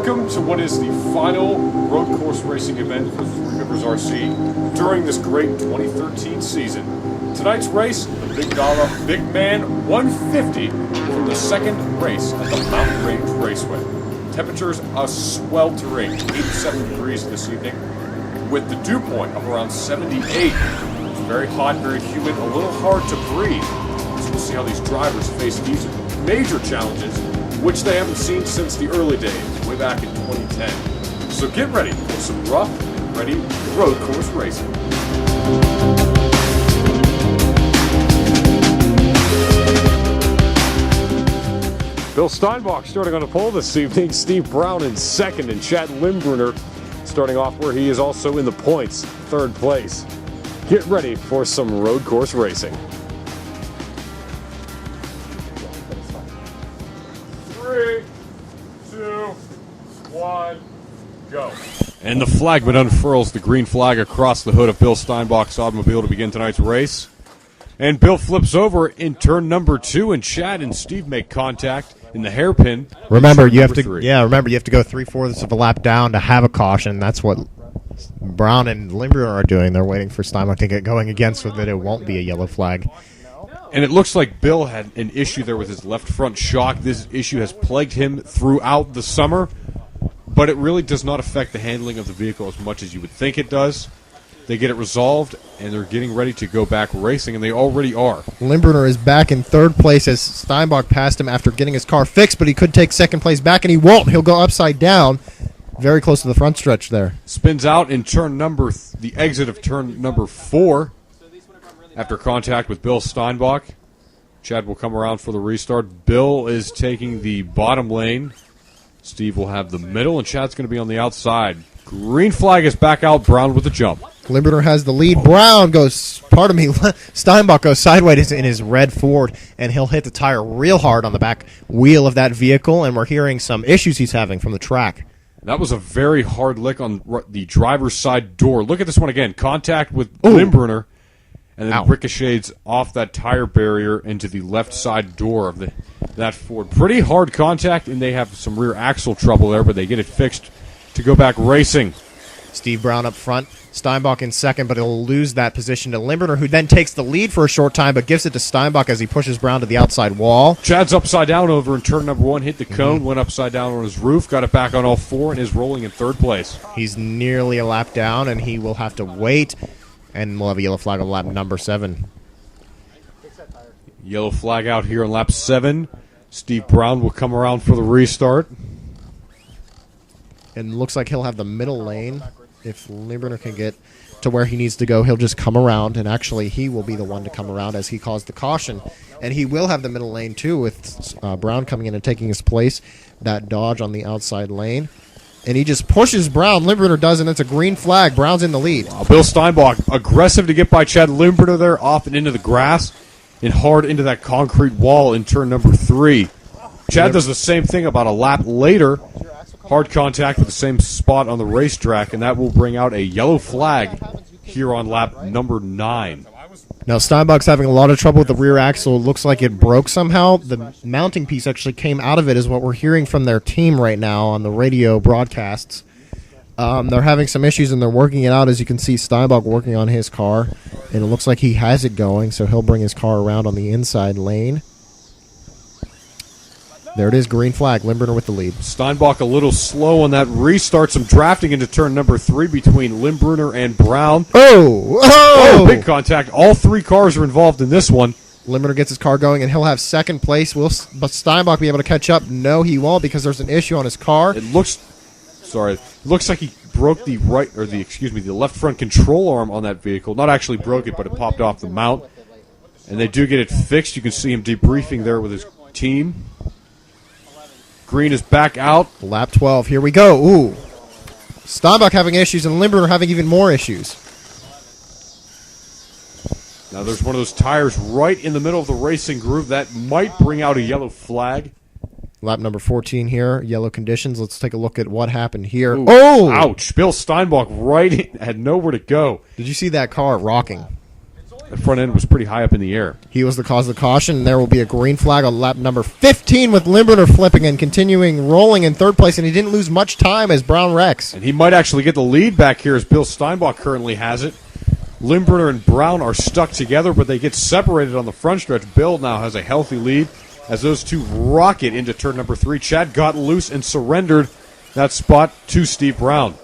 Welcome to what is the final road course racing event for Three Rivers RC during this great 2013 season. Tonight's race, the BigDollaBigMan 150 from the second race at the Mountain Range Raceway. Temperatures are sweltering, 87 degrees this evening, with the dew point of around 78. It's very hot, very humid, a little hard to breathe. So we'll see how these drivers face these major challenges, which they haven't seen since the early days, way back in 2010. So get ready for some rough and ready road course racing. Bill Steinbach starting on the pole this evening, Steve Brown in second, and Chad Limbrunner starting off where he is also in the points, third place. Get ready for some road course racing. 3, 2, 1, go. And the flagman unfurls the green flag across the hood of Bill Steinbach's automobile to begin tonight's race. And Bill flips over in turn number 2, and Chad and Steve make contact in the hairpin. Remember, you have to go 3/4 of a lap down to have a caution. That's what Brown and Limbrier are doing. They're waiting for Steinbach to get going again so that it won't be a yellow flag. And it looks like Bill had an issue there with his left front shock. This issue has plagued him throughout the summer, but it really does not affect the handling of the vehicle as much as you would think it does. They get it resolved, and they're getting ready to go back racing, and they already are. Limbrunner is back in third place as Steinbach passed him after getting his car fixed, but he could take second place back, and he won't. He'll go upside down, very close to the front stretch there. Spins out in the exit of turn number 4 after contact with Bill Steinbach. Chad will come around for the restart. Bill is taking the bottom lane. Steve will have the middle, and Chad's going to be on the outside. Green flag is back out. Brown with the jump. Limbrunner has the lead. Steinbach goes sideways in his red Ford, and he'll hit the tire real hard on the back wheel of that vehicle, and we're hearing some issues he's having from the track. That was a very hard lick on the driver's side door. Look at this one again. Contact with Limbrunner, and then ricochets off that tire barrier into the left side door of that Ford. Pretty hard contact, and they have some rear axle trouble there, but they get it fixed to go back racing. Steve Brown up front, Steinbach in second, but he'll lose that position to Limbrunner, who then takes the lead for a short time, but gives it to Steinbach as he pushes Brown to the outside wall. Chad's upside down over in turn number 1, hit the cone, went upside down on his roof, got it back on all 4, and is rolling in third place. He's nearly a lap down, and he will have to wait, and we'll have a yellow flag on lap number 7. Yellow flag out here on lap 7. Steve Brown will come around for the restart. And looks like he'll have the middle lane. If Limbrunner can get to where he needs to go, he'll just come around, and actually he will be the one to come around as he caused the caution. And he will have the middle lane, too, with Brown coming in and taking his place. That dodge on the outside lane. And he just pushes Brown. Limbrunner does, and it's a green flag. Brown's in the lead. Bill Steinbach, aggressive to get by Chad Limbrunner there, off and into the grass, and hard into that concrete wall in turn number 3. Chad does the same thing about a lap later. Hard contact with the same spot on the racetrack, and that will bring out a yellow flag here on lap number 9. Now, Steinbach's having a lot of trouble with the rear axle. It looks like it broke somehow. The mounting piece actually came out of it, is what we're hearing from their team right now on the radio broadcasts. They're having some issues, and they're working it out. As you can see, Steinbach working on his car, and it looks like he has it going, so he'll bring his car around on the inside lane. There it is, green flag. Limbrunner with the lead. Steinbach a little slow on that restart. Some drafting into turn number 3 between Limbrunner and Brown. Oh, big contact. All 3 cars are involved in this one. Limbrunner gets his car going, and he'll have second place. Will Steinbach be able to catch up? No, he won't, because there's an issue on his car. It looks like he broke the left front control arm on that vehicle. Not actually broke it, but it popped off the mount. And they do get it fixed. You can see him debriefing there with his team. Green is back out. Lap 12. Here we go. Ooh. Steinbach having issues, and Limbrunner having even more issues. Now there's one of those tires right in the middle of the racing groove. That might bring out a yellow flag. Lap number 14 here. Yellow conditions. Let's take a look at what happened here. Ooh. Oh! Ouch. Bill Steinbach had nowhere to go. Did you see that car rocking? That front end was pretty high up in the air. He was the cause of the caution, and there will be a green flag on lap number 15 with Limburner flipping and continuing rolling in third place, and he didn't lose much time as Brown wrecks. And he might actually get the lead back here as Bill Steinbach currently has it. Limburner and Brown are stuck together, but they get separated on the front stretch. Bill now has a healthy lead as those two rocket into turn number 3. Chad got loose and surrendered that spot to Steve Brown.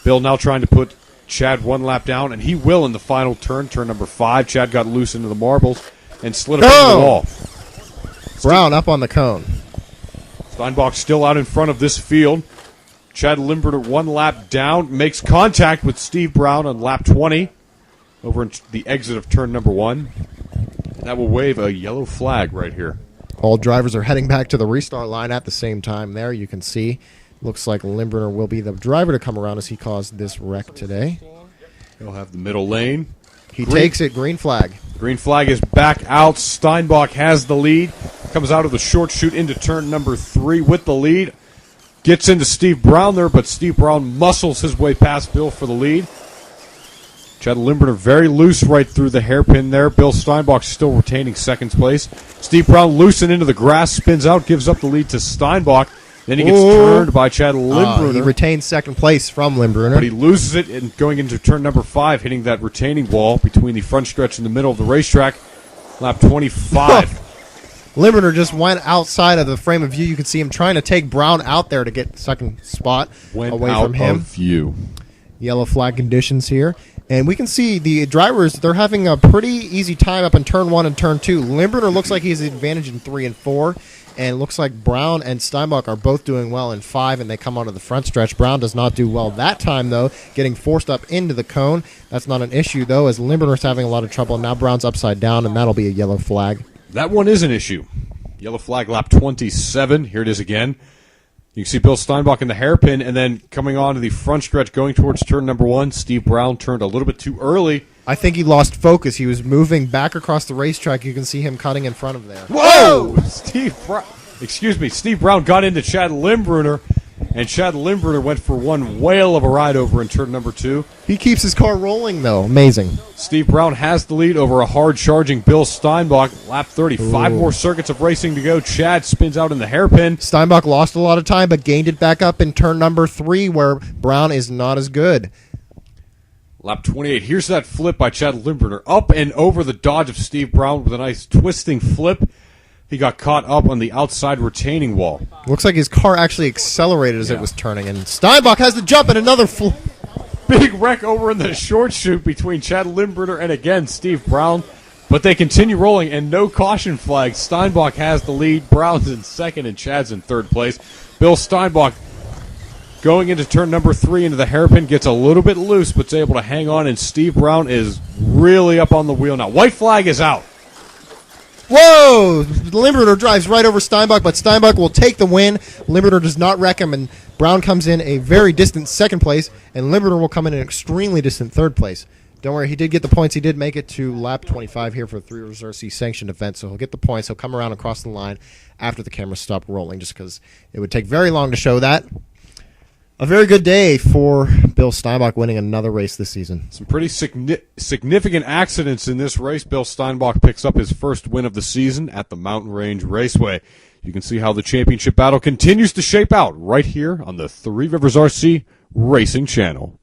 Bill now trying to put Chad one lap down, and he will in the final turn, turn number 5. Chad got loose into the marbles and slid up into the wall. Brown up on the cone. Steinbach still out in front of this field. Chad Limburner one lap down, makes contact with Steve Brown on lap 20 over in the exit of turn number 1. And that will wave a yellow flag right here. All drivers are heading back to the restart line at the same time there. You can see, looks like Limburner will be the driver to come around as he caused this wreck today. He'll have the middle lane. He takes it, green flag. Green flag is back out. Steinbach has the lead. Comes out of the short chute into turn number 3 with the lead. Gets into Steve Brown there, but Steve Brown muscles his way past Bill for the lead. Chad Limburner very loose right through the hairpin there. Bill Steinbach still retaining second place. Steve Brown loosened into the grass, spins out, gives up the lead to Steinbach. Then he gets turned by Chad Limburner. He retains second place from Limburner. But he loses it and going into turn number 5, hitting that retaining wall between the front stretch and the middle of the racetrack. Lap 25. Limburner just went outside of the frame of view. You can see him trying to take Brown out there to get second spot away from him. Of view. Yellow flag conditions here. And we can see the drivers, they're having a pretty easy time up in turn 1 and turn 2. Limburner looks like he has the advantage in 3 and 4. And it looks like Brown and Steinbach are both doing well in 5, and they come onto the front stretch. Brown does not do well that time, though, getting forced up into the cone. That's not an issue, though, as Limburner's having a lot of trouble. Now Brown's upside down, and that'll be a yellow flag. That one is an issue. Yellow flag, lap 27. Here it is again. You can see Bill Steinbach in the hairpin, and then coming on to the front stretch going towards turn number 1. Steve Brown turned a little bit too early. I think he lost focus. He was moving back across the racetrack. You can see him cutting in front of there. Whoa! Steve Brown got into Chad Limburner, and Chad Limburner went for one whale of a ride over in turn number 2. He keeps his car rolling, though. Amazing. Steve Brown has the lead over a hard-charging Bill Steinbach. Lap 30, 5 more circuits of racing to go. Chad spins out in the hairpin. Steinbach lost a lot of time, but gained it back up in turn number 3, where Brown is not as good. Lap 28. Here's that flip by Chad Limburner. Up and over the dodge of Steve Brown with a nice twisting flip. He got caught up on the outside retaining wall. Looks like his car actually accelerated as it was turning, and Steinbach has the jump and another flip. Big wreck over in the short chute between Chad Limburner and, again, Steve Brown. But they continue rolling, and no caution flag. Steinbach has the lead. Brown's in second, and Chad's in third place. Bill Steinbach going into turn number 3 into the hairpin, gets a little bit loose, but is able to hang on, and Steve Brown is really up on the wheel now. White flag is out. Whoa! Limburner drives right over Steinbach, but Steinbach will take the win. Limburner does not wreck him, and Brown comes in a very distant second place, and Limburner will come in an extremely distant third place. Don't worry, he did get the points. He did make it to lap 25 here for the 3 Reserve C sanctioned event, so he'll get the points. He'll come around across the line after the camera stopped rolling, just because it would take very long to show that. A very good day for Bill Steinbach winning another race this season. Some pretty significant accidents in this race. Bill Steinbach picks up his first win of the season at the Mountain Range Raceway. You can see how the championship battle continues to shape out right here on the Three Rivers RC Racing Channel.